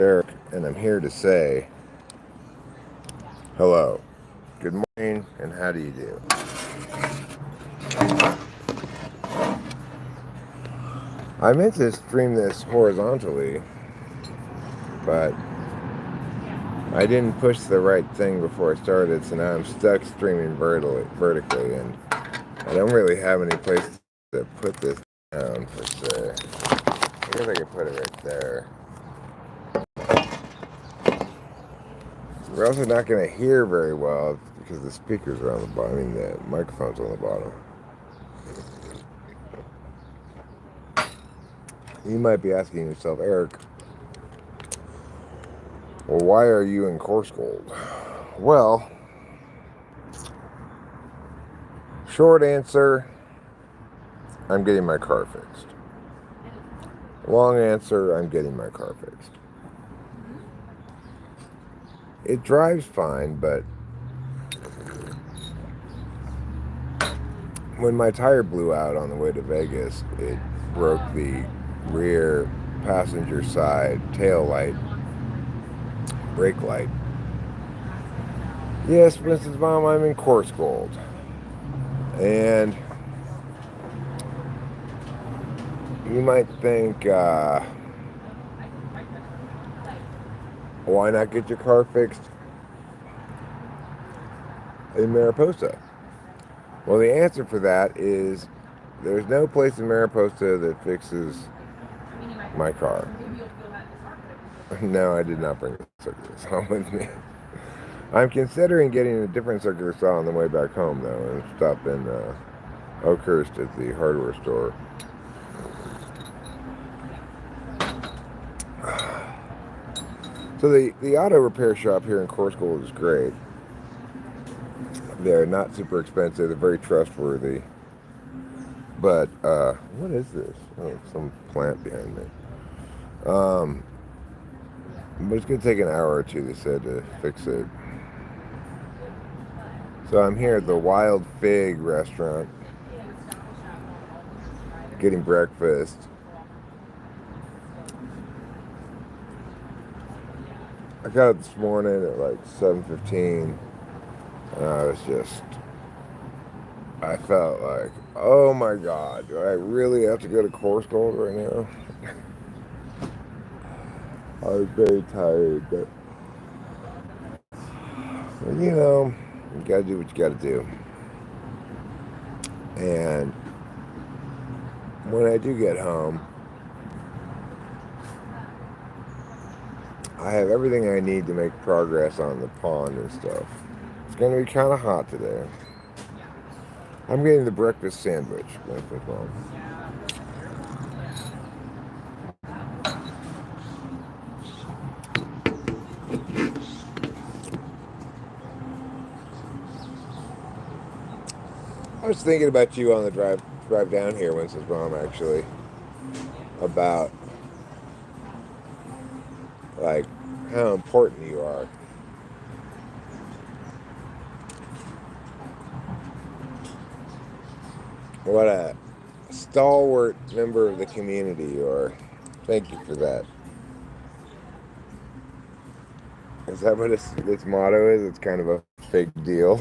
Eric, and I'm here to say hello, good morning, and how do you do? I meant to stream this horizontally, but I didn't push the right thing before I started, so now I'm stuck streaming vertically, and I don't really have any place to put this down per se. I guess I could put it right there. We're also not going to hear very well because the speakers are on the bottom. I mean, the microphone's on the bottom. You might be asking yourself, Eric, well, why are you in Coarsegold? Well, short answer, I'm getting my car fixed. Long answer, I'm getting my car fixed. It drives fine, but when my tire blew out on the way to Vegas, it broke the rear passenger side tail light, brake light. Yes, Mrs. Mom, I'm in Coarsegold. And you might think, why not get your car fixed in Mariposa? Well, the answer for that is there's no place in Mariposa that fixes my car. No, I did not bring the circular saw with me. I'm considering getting a different circular saw on the way back home, though, and stop in Oakhurst at the hardware store. So the auto repair shop here in Coarsegold is great. They're not super expensive. They're very trustworthy. But what is this? Oh, some plant behind me. But it's going to take an hour or two, they said, to fix it. So I'm here at the Wild Fig restaurant, getting breakfast. I got it this morning at like 7:15, and I felt like, oh my God, do I really have to go to Coarsegold right now? I was very tired, but you know, you gotta do what you gotta do. And when I do get home, I have everything I need to make progress on the pond and stuff. It's gonna be kind of hot today. I'm getting the breakfast sandwich. I was thinking about you on the drive down here, Winston's mom, actually, about like how important you are. What a stalwart member of the community you are. Thank you for that. Is that what its motto is? It's kind of a fake deal.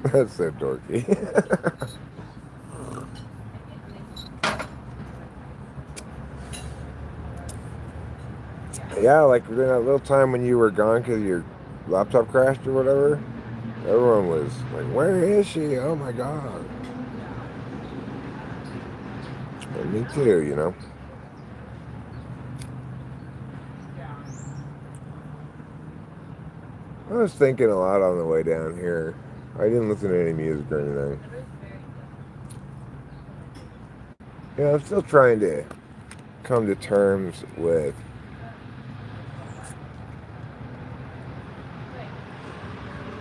That's so dorky. Yeah, like during that little time when you were gone because your laptop crashed or whatever, everyone was like, where is she? Oh my God. And me too, you know. I was thinking a lot on the way down here. I didn't listen to any music or anything. Yeah, I'm still trying to come to terms with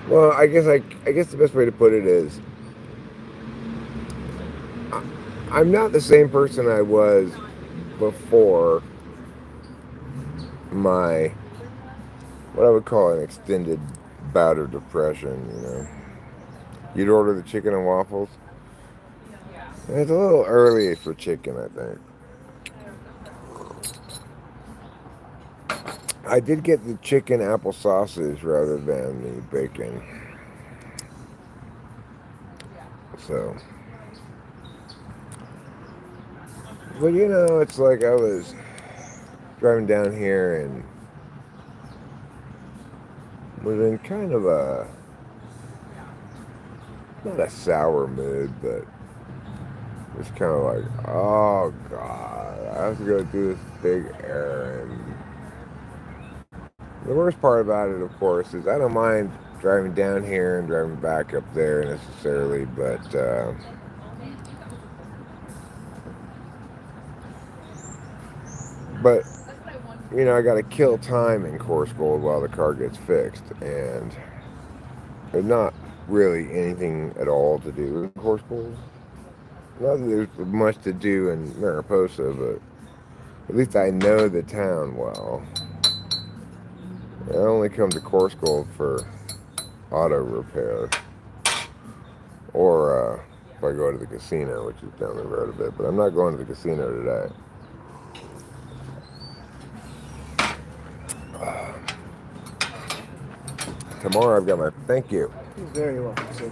well, I guess the best way to put it is I'm not the same person I was before my what I would call an extended bout of depression, you know. You'd order the chicken and waffles. It's a little early for chicken, I think. I did get the chicken apple sausage rather than the bacon. So, but you know, it's like I was driving down here and was in kind of a, not a sour mood, but it's kind of like, oh God, I have to go do this big errand. The worst part about it, of course, is I don't mind driving down here and driving back up there necessarily, but you know, I got to kill time in Coarsegold while the car gets fixed, and there's not really anything at all to do in Coarsegold. Not that there's much to do in Mariposa, but at least I know the town well. I only come to Coarsegold for auto repair, or if I go to the casino, which is down the road a bit, but I'm not going to the casino today. Tomorrow I've got my, thank you. You're very welcome, sir.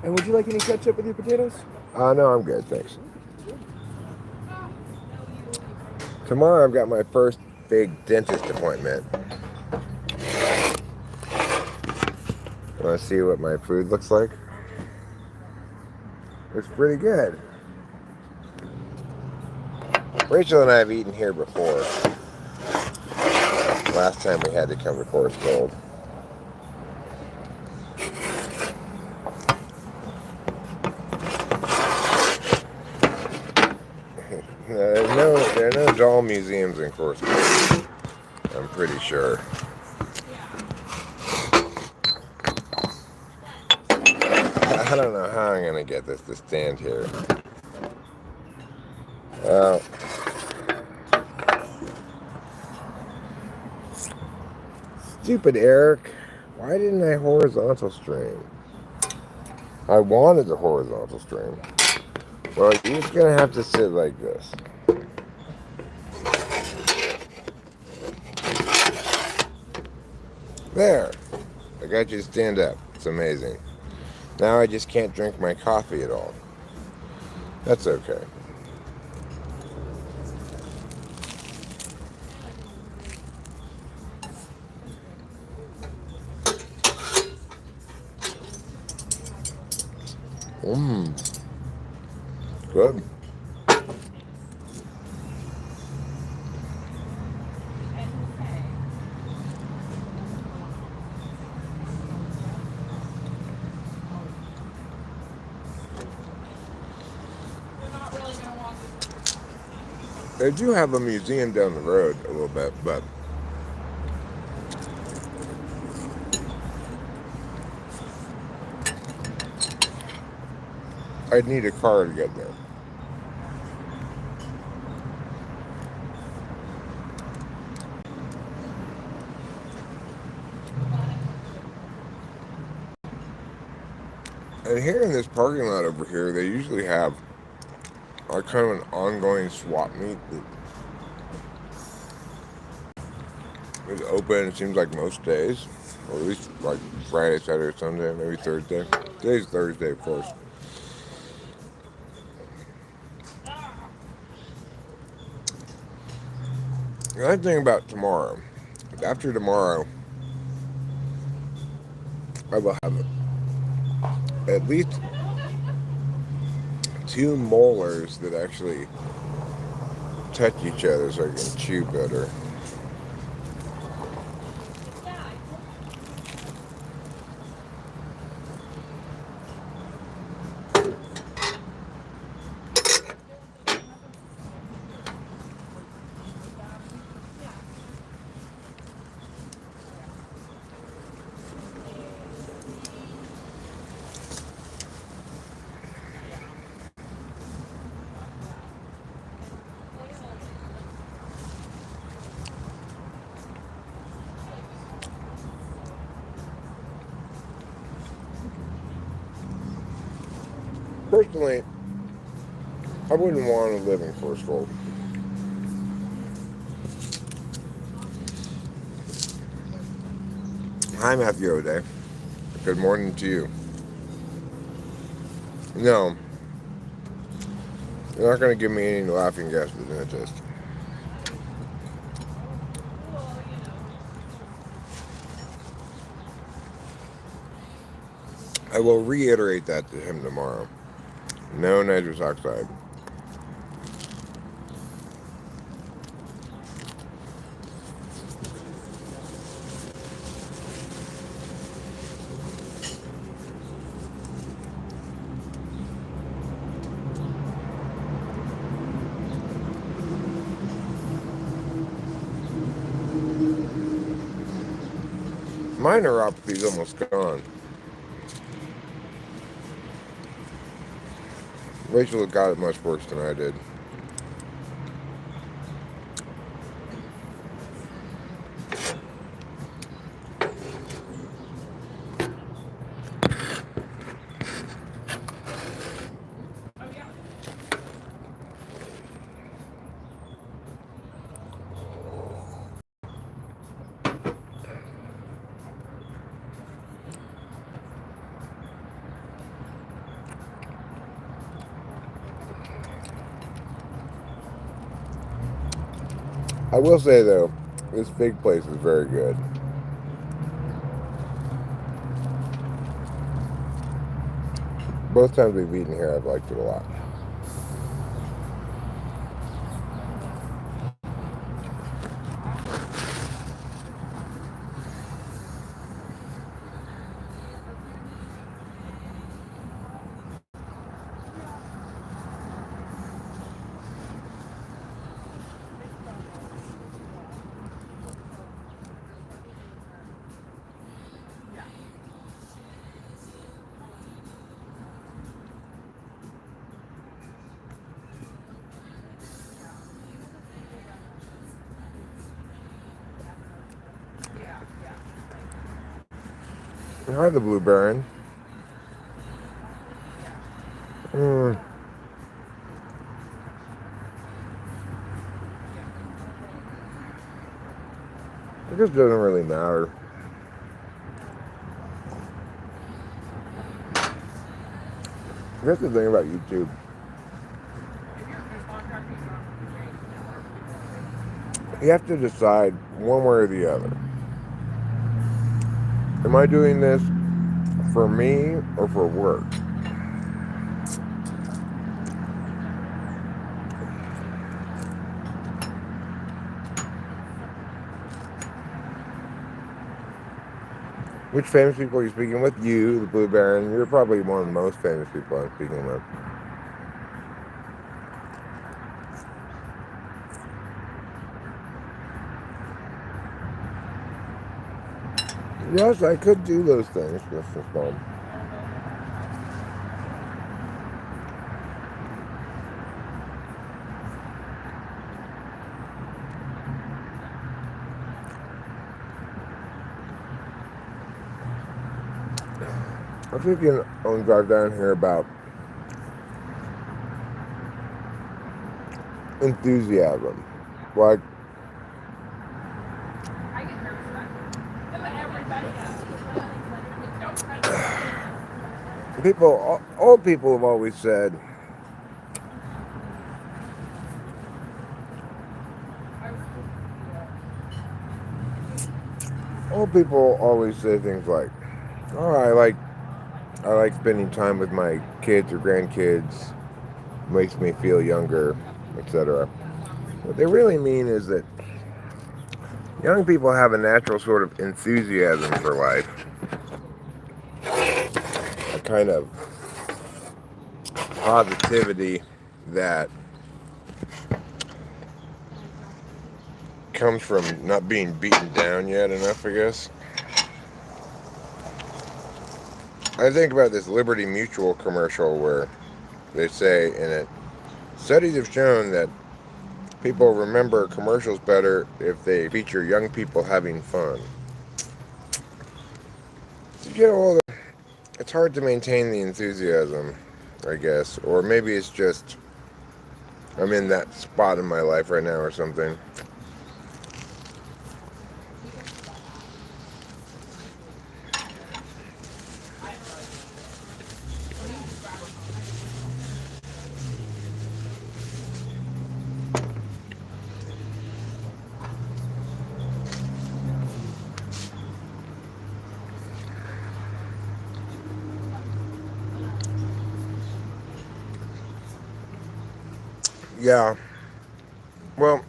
And would you like any ketchup with your potatoes? No, I'm good, thanks. Tomorrow I've got my first big dentist appointment. Want to see what my food looks like? It's pretty good. Rachel and I have eaten here before. Last time we had to come to Coarsegold. There are no doll museums in Coarsegold, I'm pretty sure. I don't know how I'm going to get this to stand here. Stupid Eric. Why didn't I horizontal stream? I wanted the horizontal stream. Well, you're just going to have to sit like this. There. I got you to stand up. It's amazing. Now I just can't drink my coffee at all. That's okay. Good. They do have a museum down the road a little bit, but I'd need a car to get there. And here in this parking lot over here, they usually have a kind of an ongoing swap meet that is open, it seems like most days, or at least like Friday, Saturday, Sunday, maybe Thursday. Today's Thursday, of course. The other thing about tomorrow, after tomorrow, I will have at least 2 molars that actually touch each other so I can chew better. Personally, I wouldn't want to live in Coarsegold. Hi, Matthew O'Day. Good morning to you. No, you're not going to give me any laughing gas for the dentist. I will reiterate that to him tomorrow. No nitrous oxide. My neuropathy's almost gone. Rachel got it much worse than I did. I will say, though, this fig place is very good. Both times we've eaten here, I've liked it a lot. Hi, the Blue Baron. It just doesn't really matter. That's the thing about YouTube. You have to decide one way or the other. Am I doing this for me or for work? Which famous people are you speaking with? You, the Blue Baron. You're probably one of the most famous people I'm speaking with. Yes, I could do those things just for fun. I'm thinking on drive down here about enthusiasm. Like, old people have always said, old people always say things like, oh, I like spending time with my kids or grandkids, makes me feel younger, etc. What they really mean is that young people have a natural sort of enthusiasm for life, a kind of positivity that comes from not being beaten down yet enough, I guess. I think about this Liberty Mutual commercial where they say in it, studies have shown that people remember commercials better if they feature young people having fun. As you get older, it's hard to maintain the enthusiasm, I guess. Or maybe it's just I'm in that spot in my life right now or something. Yeah. Well,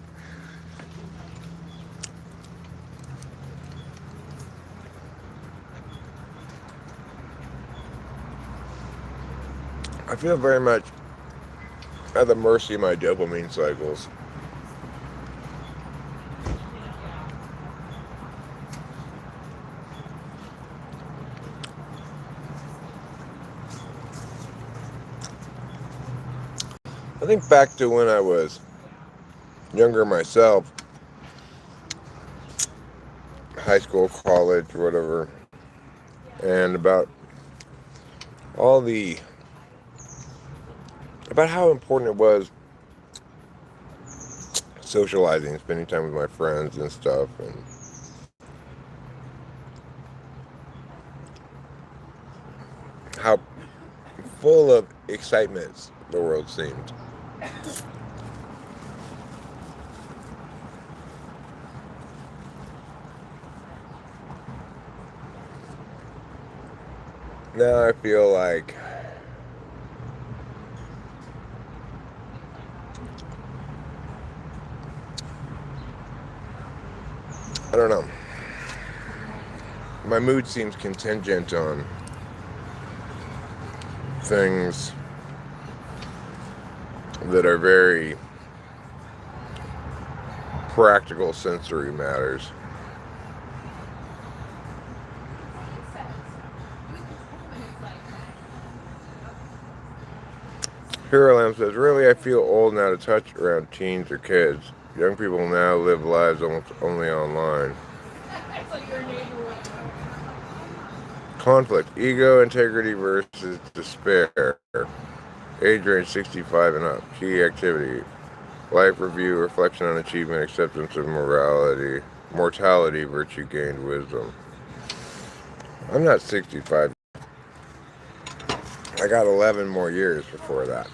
I feel very much at the mercy of my dopamine cycles. I think back to when I was younger myself, high school, college, whatever, and all the about how important it was socializing, spending time with my friends and stuff, and how full of excitement the world seemed. Now I feel like I don't know. My mood seems contingent on things that are very practical sensory matters. Hero Lamb says, really, I feel old now to touch around teens or kids. Young people now live lives almost only online. Conflict, ego, integrity versus despair. Age range 65 and up. Key activity. Life review, reflection on achievement, acceptance of mortality, virtue gained, wisdom. I'm not 65. I got 11 more years before that.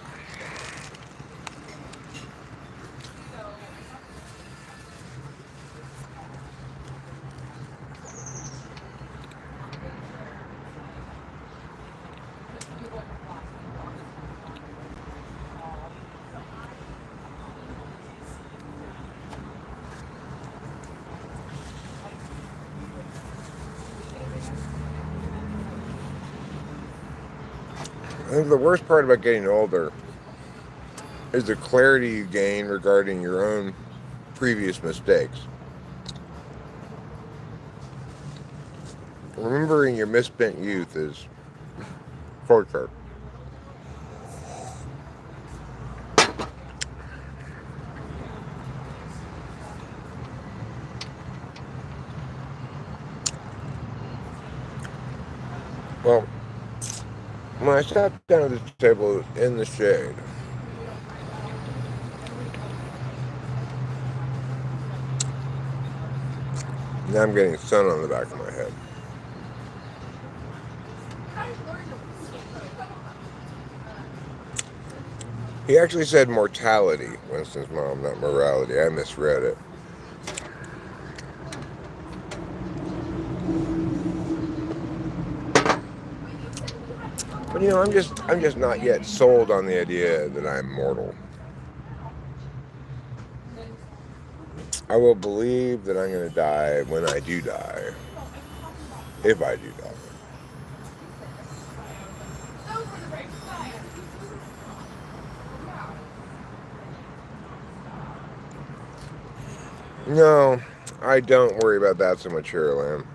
I think the worst part about getting older is the clarity you gain regarding your own previous mistakes. Remembering your misspent youth is torture. Well, when I sat down at the table in the shade, now I'm getting sun on the back of my head. He actually said mortality, Winston's mom, not morality. I misread it. But I'm just not yet sold on the idea that I'm mortal. I will believe that I'm going to die when I do die, if I do die. No, I don't worry about that so much, here, Lamb.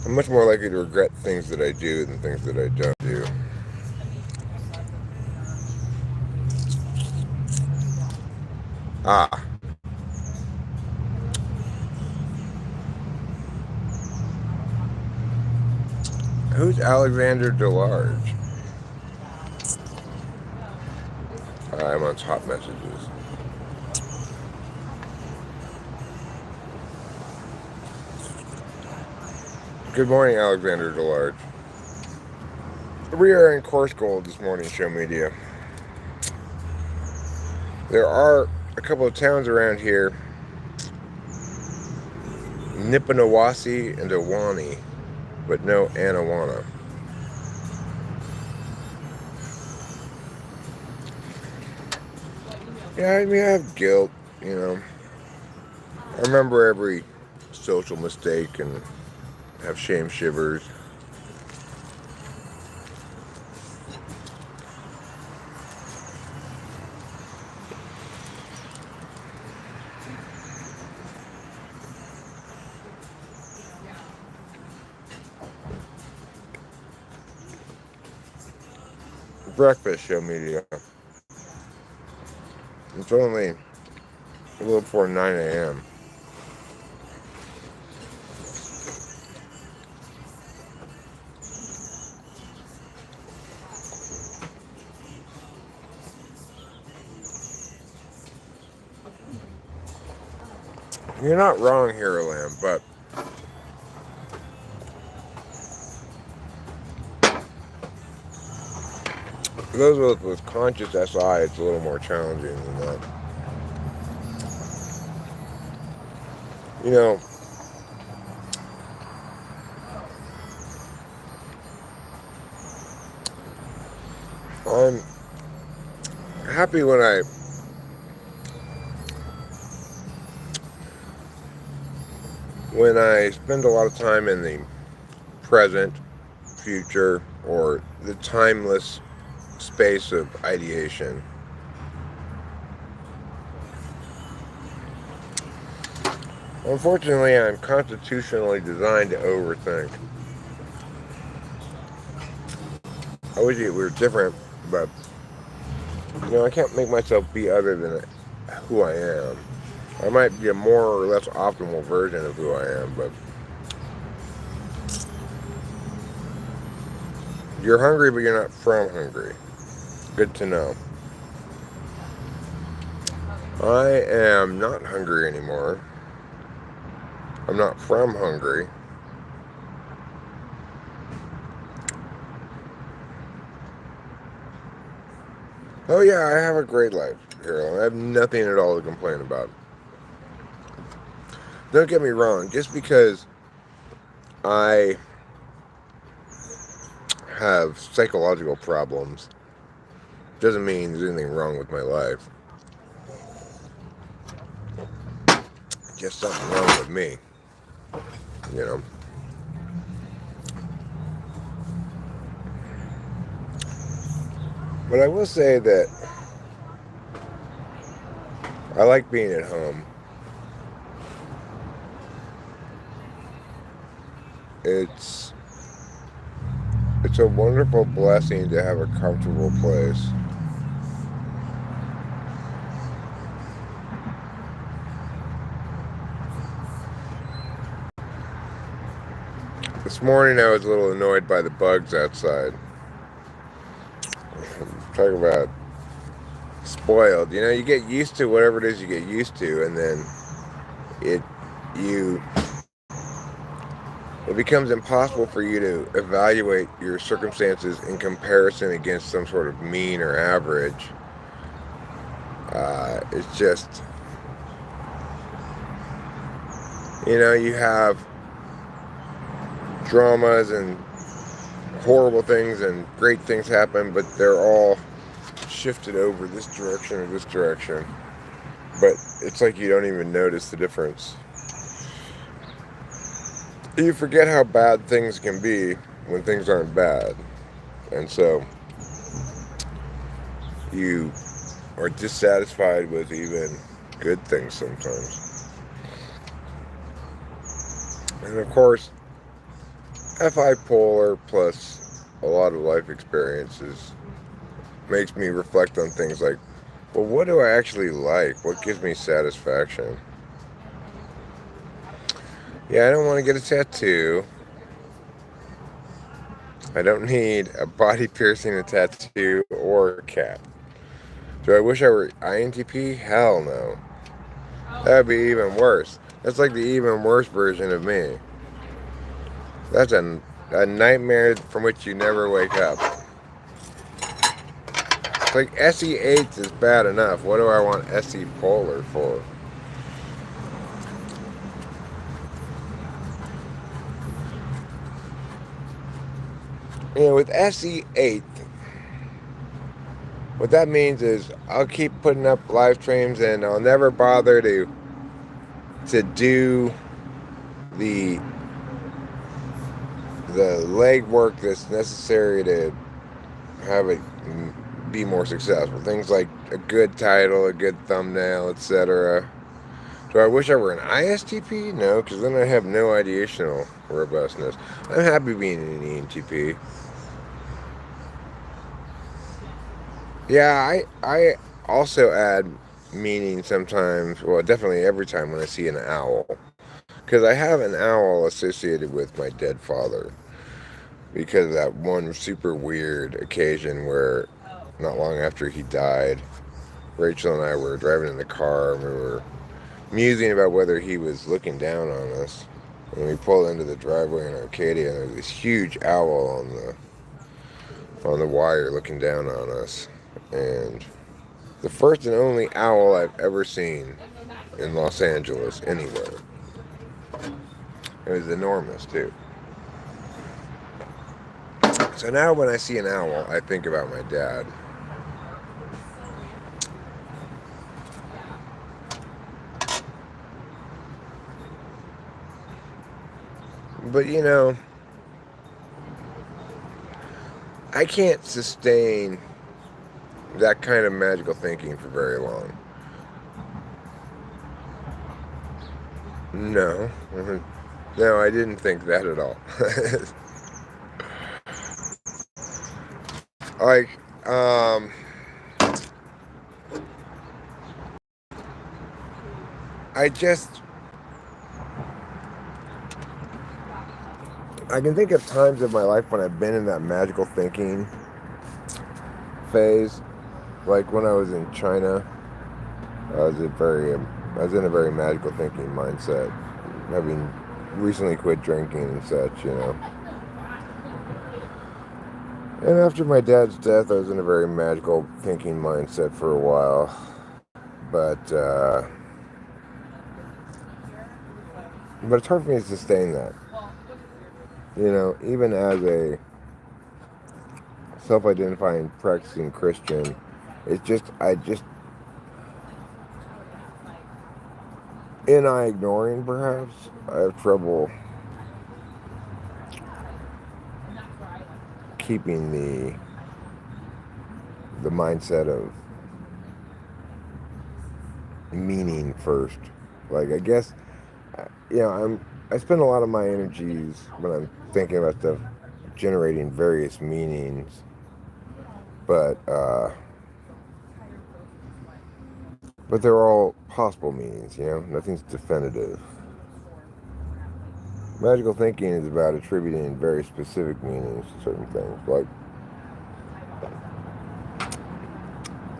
I'm much more likely to regret things that I do than things that I don't do. Ah. Who's Alexander DeLarge? I'm on top messages. Good morning, Alexander DeLarge. We are in Coarsegold this morning, show media. There are a couple of towns around here Nippanawasi and Awani, but no Anawana. Yeah, I mean, I have guilt, you know. I remember every social mistake and have shame shivers. Breakfast show media. It's only a little before 9 a.m. You're not wrong here, Lamb, but for those with conscious SI, it's a little more challenging than that. You know, I'm happy when I spend a lot of time in the present, future, or the timeless space of ideation. Unfortunately, I'm constitutionally designed to overthink. I wish we were different, but you know, I can't make myself be other than who I am. I might be a more or less optimal version of who I am, but you're hungry, but you're not from hungry. Good to know. I am not hungry anymore. I'm not from hungry. Oh yeah, I have a great life here. I have nothing at all to complain about. Don't get me wrong, just because I have psychological problems doesn't mean there's anything wrong with my life. Just something wrong with me, you know. But I will say that I like being at home. It's a wonderful blessing to have a comfortable place. This morning I was a little annoyed by the bugs outside. Talk about spoiled. You know, you get used to whatever it is you get used to, and then it becomes impossible for you to evaluate your circumstances in comparison against some sort of mean or average. It's just, you know, you have dramas and horrible things and great things happen, but they're all shifted over this direction or this direction. But it's like you don't even notice the difference. You forget how bad things can be when things aren't bad. And so you are dissatisfied with even good things sometimes. And of course, FI Polar plus a lot of life experiences makes me reflect on things like, well, what do I actually like? What gives me satisfaction? Yeah, I don't want to get a tattoo. I don't need a body piercing, a tattoo, or a cat. Do I wish I were INTP? Hell no. That would be even worse. That's like the even worse version of me. That's a nightmare from which you never wake up. It's like SE8 is bad enough. What do I want SE Polar for? with SE8, what that means is I'll keep putting up live streams and I'll never bother to do the the legwork that's necessary to have it be more successful. Things like a good title, a good thumbnail, etc. Do I wish I were an ISTP? No, because then I have no ideational robustness. I'm happy being an ENTP. Yeah, I also add meaning sometimes. Well, definitely every time when I see an owl, because I have an owl associated with my dead father. Because of that one super weird occasion where, not long after he died, Rachel and I were driving in the car and we were musing about whether he was looking down on us. And we pulled into the driveway in Arcadia, and there was this huge owl on the wire looking down on us. And the first and only owl I've ever seen in Los Angeles, anywhere. It was enormous, too. So now when I see an owl, I think about my dad. But I can't sustain that kind of magical thinking for very long. No. No, I didn't think that at all. like, I can think of times in my life when I've been in that magical thinking phase. Like when I was in China, I was in a very magical thinking mindset, having recently quit drinking and such. And after my dad's death, I was in a very magical thinking mindset for a while. But it's hard for me to sustain that. Even as a self-identifying practicing Christian, I just, in I ignoring perhaps, I have trouble keeping the mindset of meaning first. Like, I guess, I spend a lot of my energies when I'm thinking about stuff generating various meanings, but they're all possible meanings. Nothing's definitive. Magical thinking is about attributing very specific meanings to certain things. Like,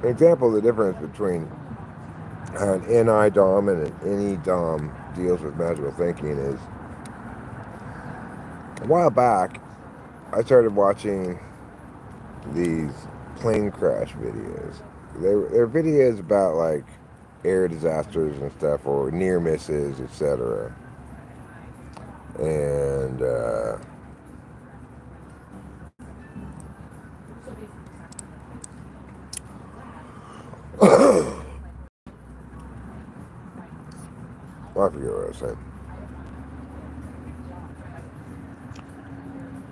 an example of the difference between how an NI Dom and an NE Dom deals with magical thinking is, a while back, I started watching these plane crash videos. They're videos about like air disasters and stuff, or near misses, etc. And well, I forget what I was saying.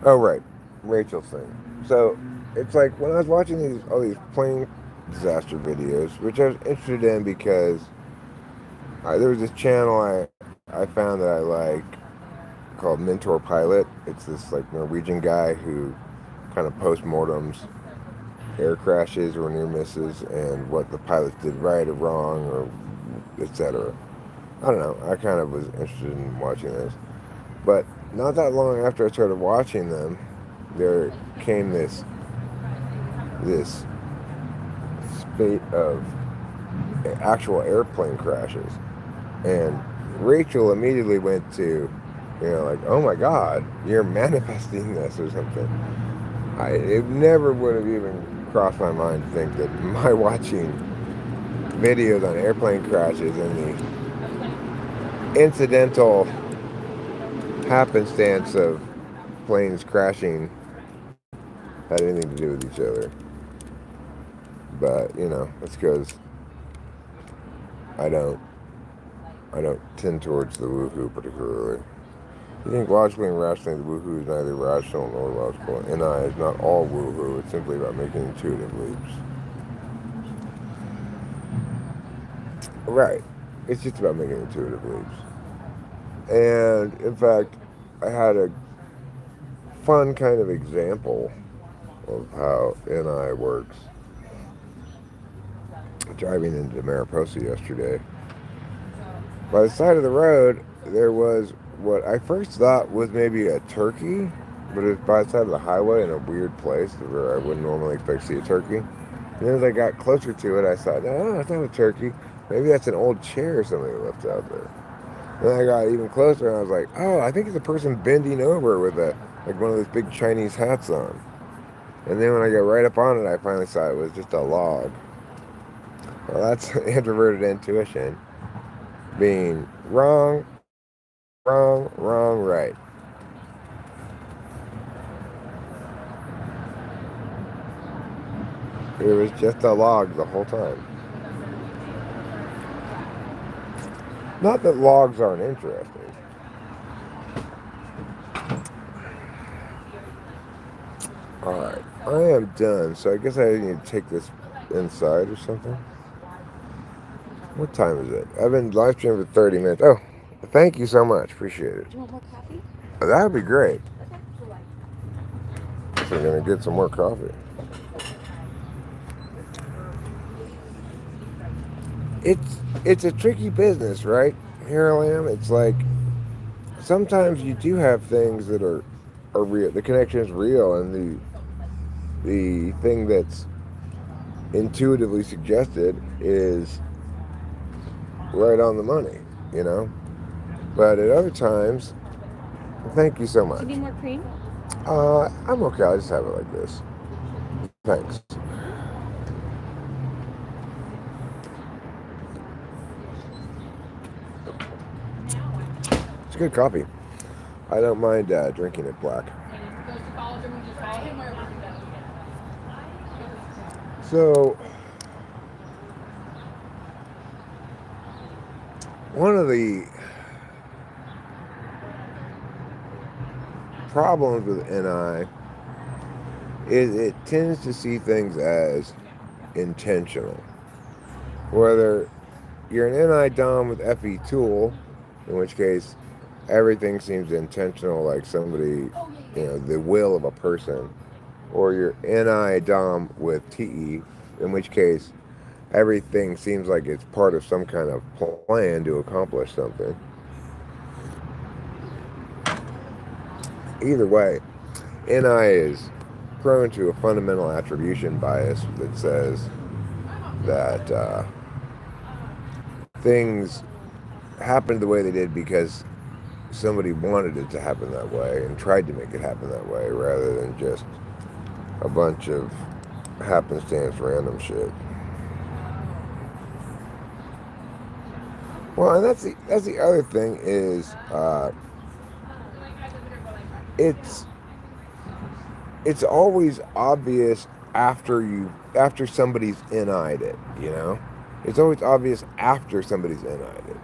Oh, right, Rachel's thing. So it's like when I was watching all these plane disaster videos, which I was interested in because there was this channel I found that I like called Mentor Pilot. It's this like Norwegian guy who kind of post-mortems air crashes or near misses and what the pilots did right or wrong, or etc. I don't know. I kind of was interested in watching this. But not that long after I started watching them, there came this spate of actual airplane crashes. And Rachel immediately went to, like, oh my God, you're manifesting this or something. It never would have even crossed my mind to think that my watching videos on airplane crashes and the incidental happenstance of planes crashing had anything to do with each other. But you know, that's because I don't I don't tend towards the woohoo particularly. You think logically and rationally the woohoo is neither rational nor logical. And I is not all woohoo. It's simply about making intuitive leaps. Right. It's just about making intuitive leaps. And in fact, I had a fun kind of example of how NI works. Driving into Mariposa yesterday, by the side of the road, there was what I first thought was maybe a turkey, but it was by the side of the highway in a weird place where I wouldn't normally expect to see a turkey. And then as I got closer to it, I thought, no, it's not a turkey. Maybe that's an old chair somebody left out there. Then I got even closer and I was like, oh, I think it's a person bending over with a like one of those big Chinese hats on. And then when I got right up on it, I finally saw it was just a log. Well, that's introverted intuition being wrong, wrong, wrong, right. It was just a log the whole time. Not that logs aren't interesting. Alright, I am done, so I guess I need to take this inside or something. What time is it? I've been live streaming for 30 minutes. Oh, thank you so much. Appreciate it. Do you want more coffee? That would be great. Okay. So we're going to get some more coffee. It's a tricky business, right? Here I am. It's like sometimes you do have things that are real. The connection is real, and the thing that's intuitively suggested is right on the money, you know. But at other times, thank you so much. Do you need more cream? I'm okay. I'll just have it like this. Thanks. It's good coffee. I don't mind drinking it black. So, one of the problems with NI is it tends to see things as intentional. Whether you're an NI Dom with FE Tool, in which case everything seems intentional, like somebody, you know, the will of a person, or you're NI Dom with TE, in which case everything seems like it's part of some kind of plan to accomplish something. Either way, NI is prone to a fundamental attribution bias that says that things happened the way they did because somebody wanted it to happen that way and tried to make it happen that way rather than just a bunch of happenstance random shit. Well, and that's the other thing is it's always obvious after somebody's NI'd it, you know? It's always obvious after somebody's NI'd it.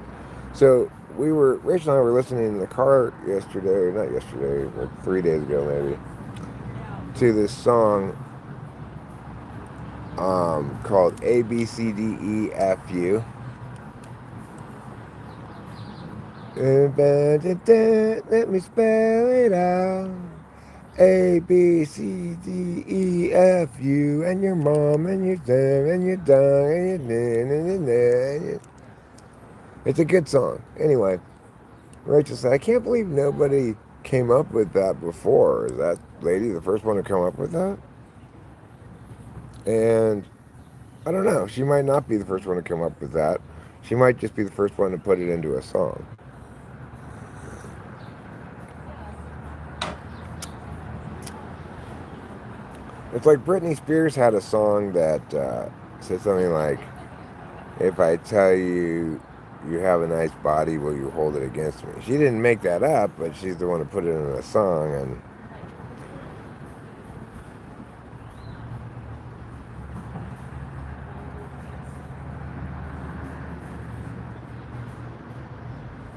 So Rachel and I were listening in the car yesterday, or not yesterday, like 3 days ago maybe, to this song called A B C D E F U. Let me spell it out. A B C D E F U, and your mom and your dad and your dog and your. It's a good song. Anyway, Rachel said, I can't believe nobody came up with that before. Is that lady the first one to come up with that? And I don't know. She might not be the first one to come up with that. She might just be the first one to put it into a song. It's like Britney Spears had a song that said something like, if I tell you you have a nice body, will you hold it against me? She didn't make that up, but she's the one who put it in a song. And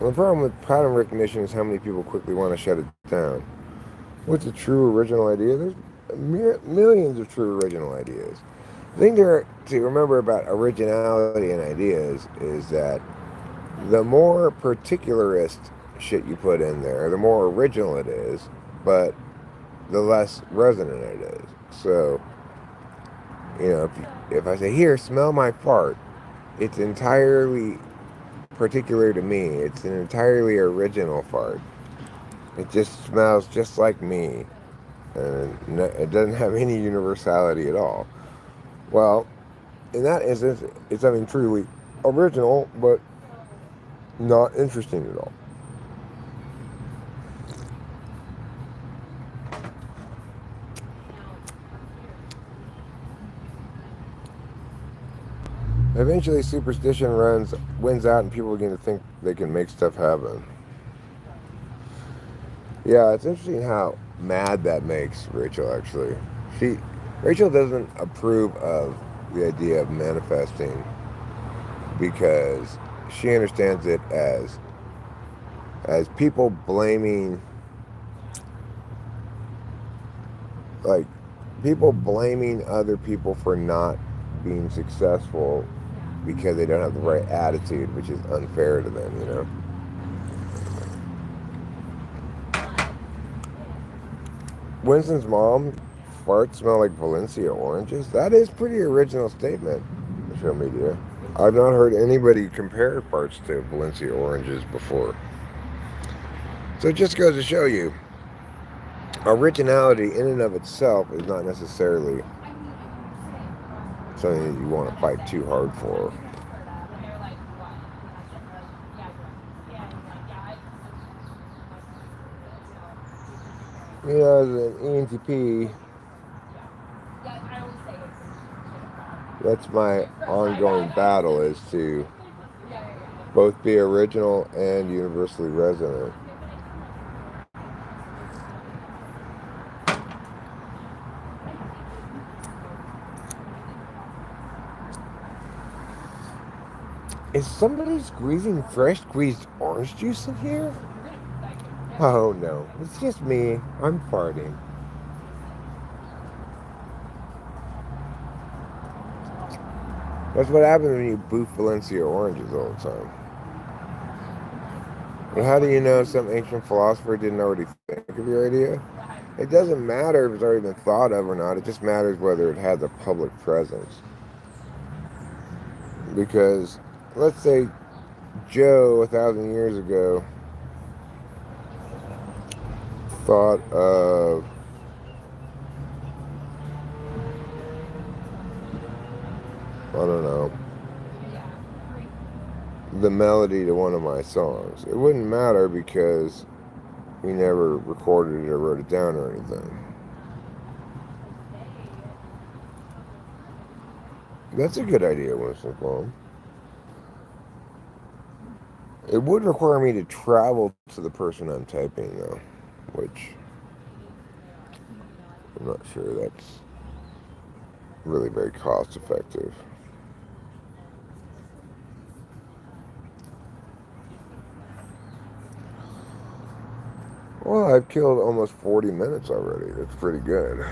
The problem with pattern recognition is how many people quickly want to shut it down. What's a true original idea? There's millions of true original ideas. The thing to remember about originality and ideas is that the more particularist shit you put in there, the more original it is, but the less resonant it is. So, if I say, here, smell my fart, it's entirely particular to me. It's an entirely original fart. It just smells just like me. And it doesn't have any universality at all. Well, in that instance, it's something truly original, but not interesting at all. Eventually, superstition wins out, and people begin to think they can make stuff happen. Yeah, it's interesting how mad that makes Rachel. Actually, Rachel doesn't approve of the idea of manifesting because she understands it as people blaming, like people blaming other people for not being successful because they don't have the right attitude, which is unfair to them. Winston's mom farts smell like Valencia oranges. That is pretty original statement, show media. I've not heard anybody compare farts to Valencia oranges before. So it just goes to show you, originality in and of itself is not necessarily something that you want to fight too hard for. As an ENTP, that's my ongoing battle, is to both be original and universally resonant. Is somebody squeezing fresh squeezed orange juice in here? Oh no, it's just me. I'm farting. That's what happens when you boof Valencia oranges all the time. Well, how do you know some ancient philosopher didn't already think of your idea? It doesn't matter if it's already been thought of or not. It just matters whether it has a public presence. Because, let's say Joe 1,000 years ago thought of I don't know, the melody to one of my songs. It wouldn't matter because we never recorded it or wrote it down or anything. That's a good idea, Winston Plum. It would require me to travel to the person I'm typing, though, which I'm not sure that's really very cost effective. Well, I've killed almost 40 minutes already. That's pretty good.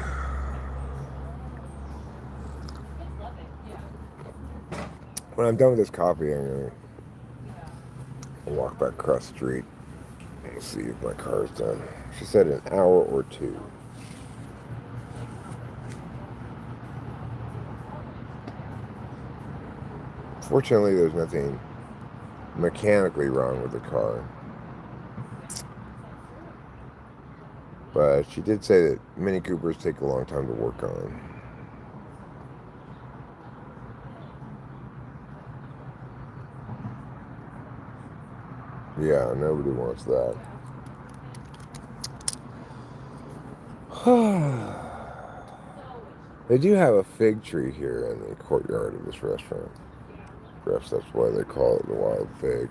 When I'm done with this coffee, I'm going to walk back across the street and see if my car's done. She said an hour or two. Fortunately, there's nothing mechanically wrong with the car. But she did say that Mini Coopers take a long time to work on. Yeah, nobody wants that. They do have a fig tree here in the courtyard of this restaurant. Perhaps that's why they call it the wild fig.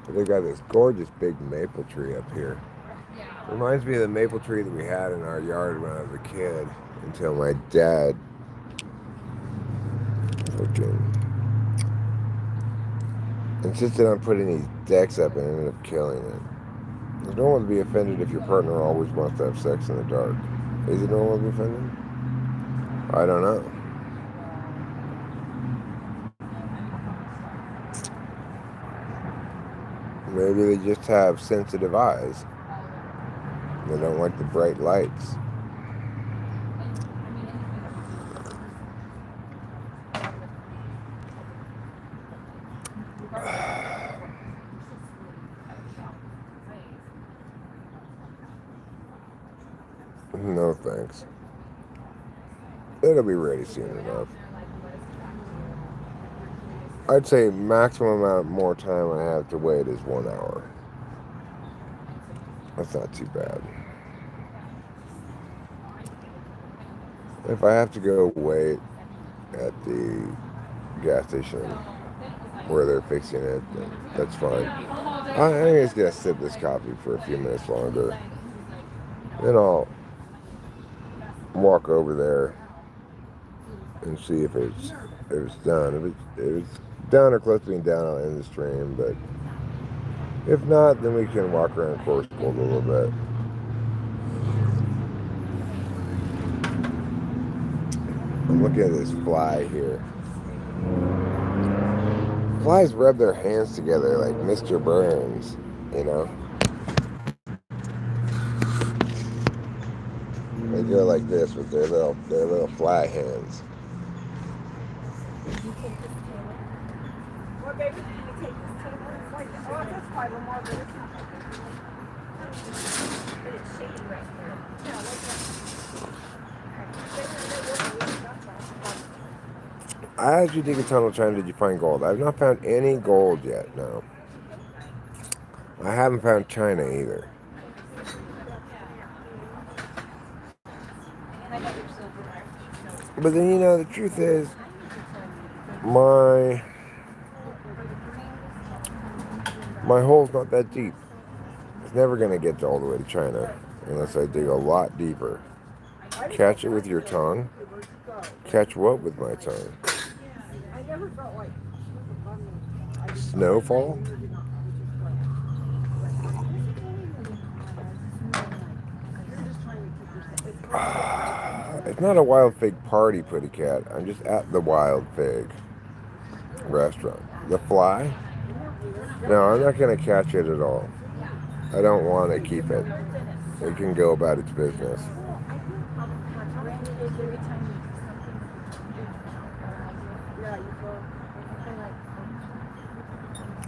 But they've got this gorgeous big maple tree up here. Reminds me of the maple tree that we had in our yard when I was a kid, until my dad freaking insisted on putting these decks up and ended up killing it. It's normal to be offended if your partner always wants to have sex in the dark. Is it normal to be offended? I don't know. Maybe they just have sensitive eyes. They don't like the bright lights. No thanks. It'll be ready soon enough. I'd say maximum amount more time I have to wait is 1 hour. That's not too bad. If I have to go wait at the gas station where they're fixing it, then that's fine. I'm just gonna sip this coffee for a few minutes longer. Then I'll walk over there and see if it's done. If it's done or close to being done, I'll end the stream. But if not, then we can walk around Coarsegold a little bit. I'm looking at this fly here. Flies rub their hands together like Mr. Burns, you know? They go like this with their little fly hands. I actually dig a tunnel trying did you find gold? I've not found any gold yet, no. I haven't found China either. But then, you know, the truth is, my hole's not that deep. It's never going to get all the way to China unless I dig a lot deeper. Catch it with your tongue. Catch what with my tongue? Snowfall? It's not a wild fig party, Putty Cat. I'm just at the wild fig restaurant. The fly? No, I'm not going to catch it at all. I don't want to keep it. It can go about its business.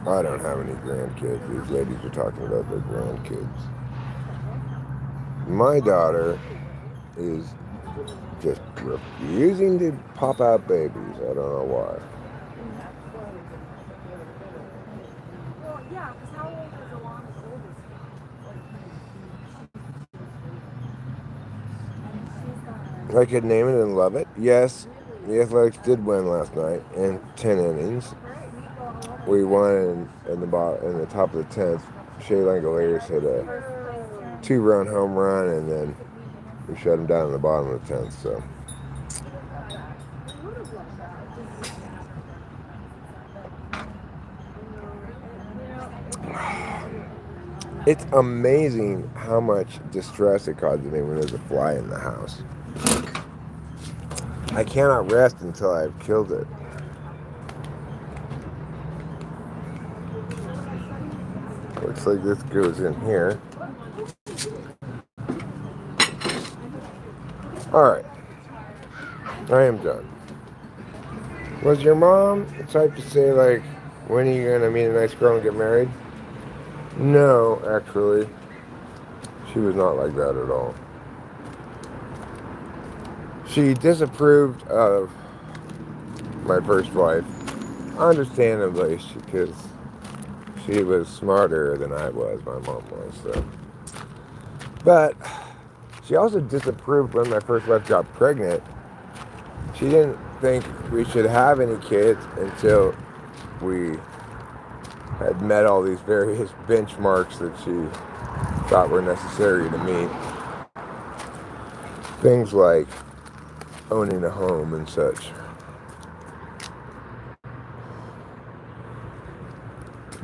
I don't have any grandkids. These ladies are talking about their grandkids. My daughter is just refusing to pop out babies. I don't know why. I could name it and love it. Yes, the Athletics did win last night in 10 innings. We won in the top of the 10th. Shea Langoliers hit a 2-run home run, and then we shut him down in the bottom of the 10th. So it's amazing how much distress it causes me when there's a fly in the house. I cannot rest until I've killed it. Looks like this goes in here. Alright. I am done. Was your mom the type to say, like, when are you going to meet a nice girl and get married? No, actually. She was not like that at all. She disapproved of my first wife, understandably, because she was smarter than I was, my mom was. So. But she also disapproved when my first wife got pregnant. She didn't think we should have any kids until we had met all these various benchmarks that she thought were necessary to meet. Things like owning a home and such.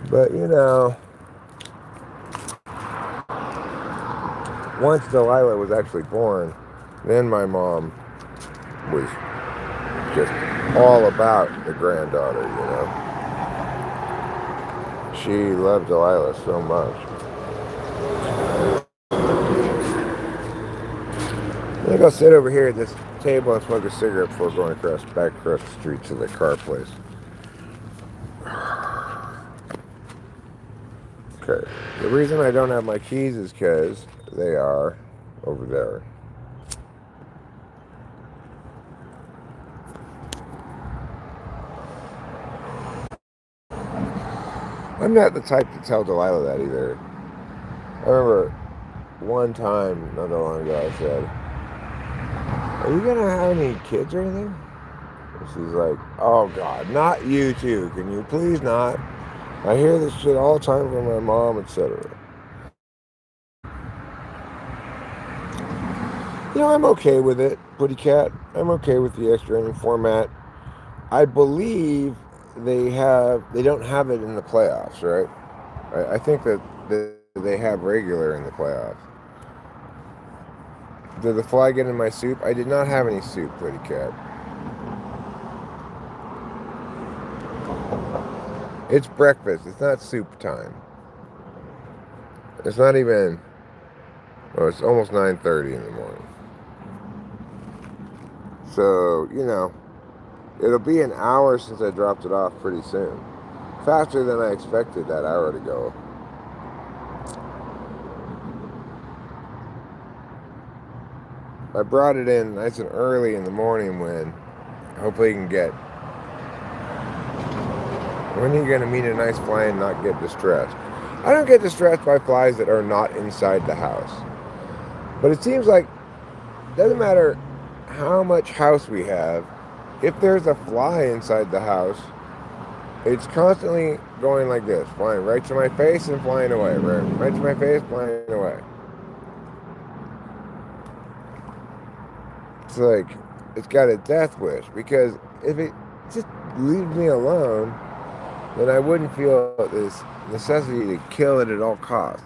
But, once Delilah was actually born, then my mom was just all about the granddaughter. She loved Delilah so much. I'm gonna go sit over here at this table and smoke a cigarette before going back across the street to the car place. Okay. The reason I don't have my keys is because they are over there. I'm not the type to tell Delilah that either. I remember one time, not that long ago, I said, "Are you gonna have any kids or anything?" And she's like, "Oh God, not you too. Can you please not? I hear this shit all the time from my mom, etc." I'm okay with it, Pretty Cat. I'm okay with the extra inning format. I believe they don't have it in the playoffs, right? I think that they have regular in the playoffs. Did the fly get in my soup? I did not have any soup, Pretty Cat. It's breakfast. It's not soup time. It's not even... Well, it's almost 9:30 in the morning. So, it'll be an hour since I dropped it off pretty soon. Faster than I expected that hour to go. I brought it in nice and early in the morning when hopefully you can get... When are you going to meet a nice fly and not get distressed? I don't get distressed by flies that are not inside the house. But it seems like it doesn't matter how much house we have, if there's a fly inside the house, it's constantly going like this, flying right to my face and flying away, right to my face, flying away. It's like it's got a death wish, because if it just leaves me alone, then I wouldn't feel this necessity to kill it at all costs.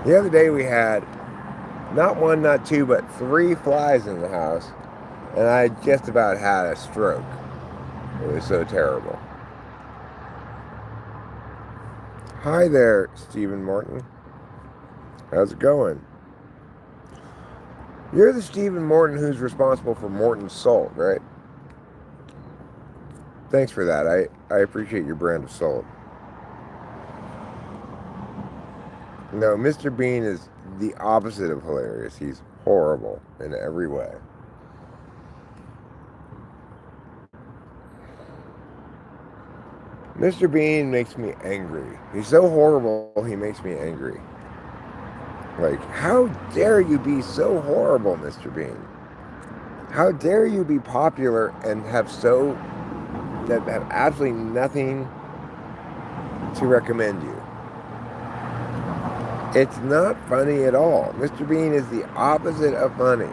The other day we had not one, not two, but 3 flies in the house, and I just about had a stroke. It was so terrible. Hi there, Stephen Morton. How's it going? You're the Stephen Morton who's responsible for Morton Salt, right? Thanks for that. I appreciate your brand of salt. No, Mr. Bean is the opposite of hilarious. He's horrible in every way. Mr. Bean makes me angry. He's so horrible, he makes me angry. Like, how dare you be so horrible, Mr. Bean? How dare you be popular and have absolutely nothing to recommend you? It's not funny at all. Mr. Bean is the opposite of funny.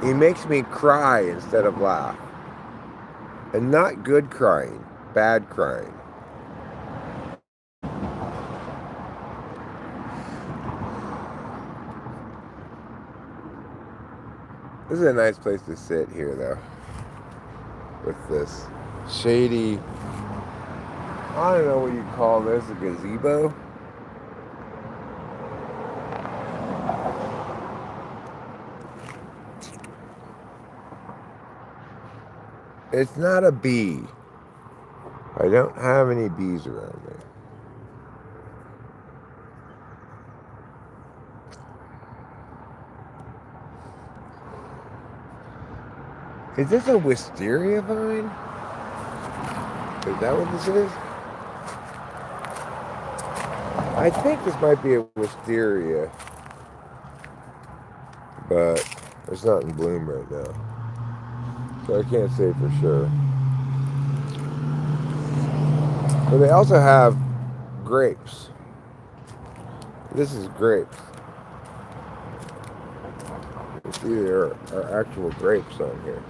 He makes me cry instead of laugh. And not good crying, bad crying. This is a nice place to sit here, though. With this shady... I don't know what you call this, a gazebo? It's not a bee. I don't have any bees around me. Is this a wisteria vine? Is that what this is? I think this might be a wisteria, but it's not in bloom right now, so I can't say for sure. But they also have grapes. This is grapes. See, there are actual grapes on here.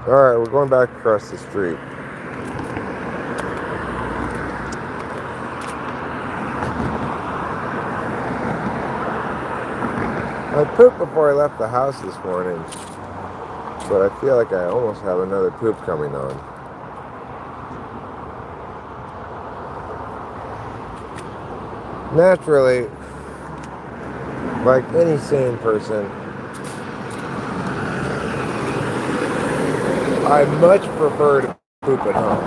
Alright, we're going back across the street. I pooped before I left the house this morning, but I feel like I almost have another poop coming on. Naturally, like any sane person, I much prefer to poop at home.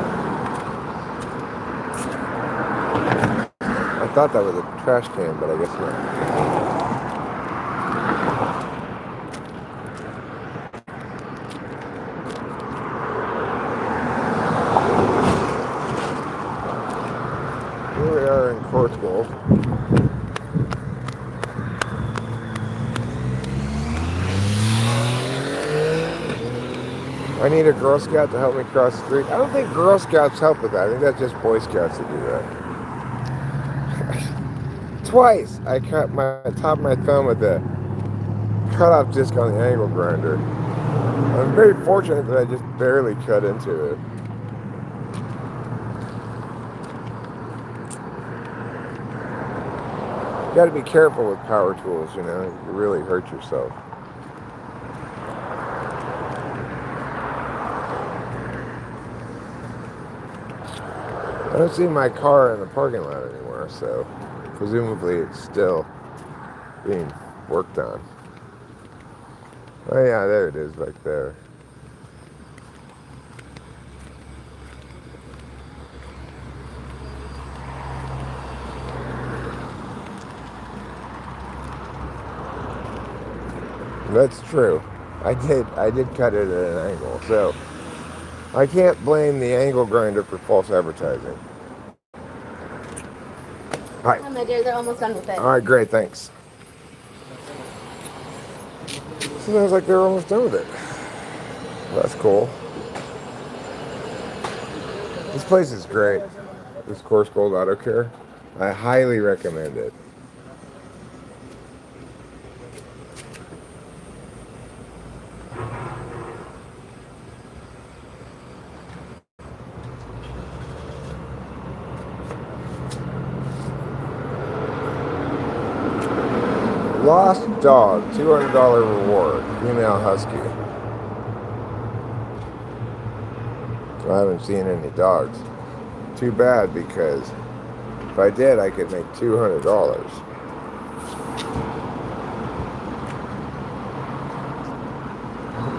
I thought that was a trash can, but I guess not. Here we are in Coarsegold. I need a Girl Scout to help me cross the street. I don't think Girl Scouts help with that. I think that's just Boy Scouts that do that. Twice I cut my top of my thumb with the cutoff disc on the angle grinder. I'm very fortunate that I just barely cut into it. You gotta be careful with power tools, you know, you really hurt yourself. I don't see my car in the parking lot anymore, so presumably it's still being worked on. Oh yeah, there it is back there. That's true. I did cut it at an angle, so I can't blame the angle grinder for false advertising. Hi. Hi, my dear. They're almost done with it. All right, great, thanks. Sounds like they're almost done with it. That's cool. This place is great. This Coarsegold Auto Care. I highly recommend it. Lost dog, $200 reward, female husky. I haven't seen any dogs. Too bad, because if I did, I could make $200.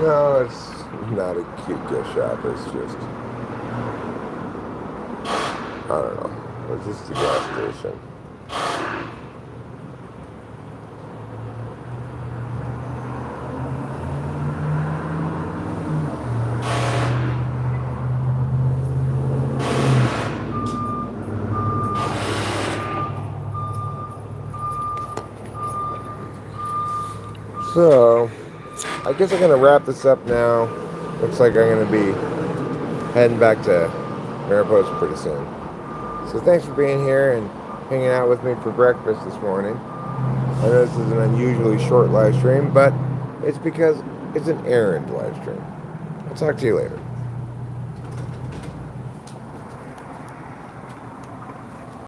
No, it's not a cute gift shop. It's just, I don't know. It's just a gas station. So, I guess I'm going to wrap this up now. Looks like I'm going to be heading back to Mariposa pretty soon. So thanks for being here and hanging out with me for breakfast this morning. I know this is an unusually short live stream, but it's because it's an errand live stream. I'll talk to you later.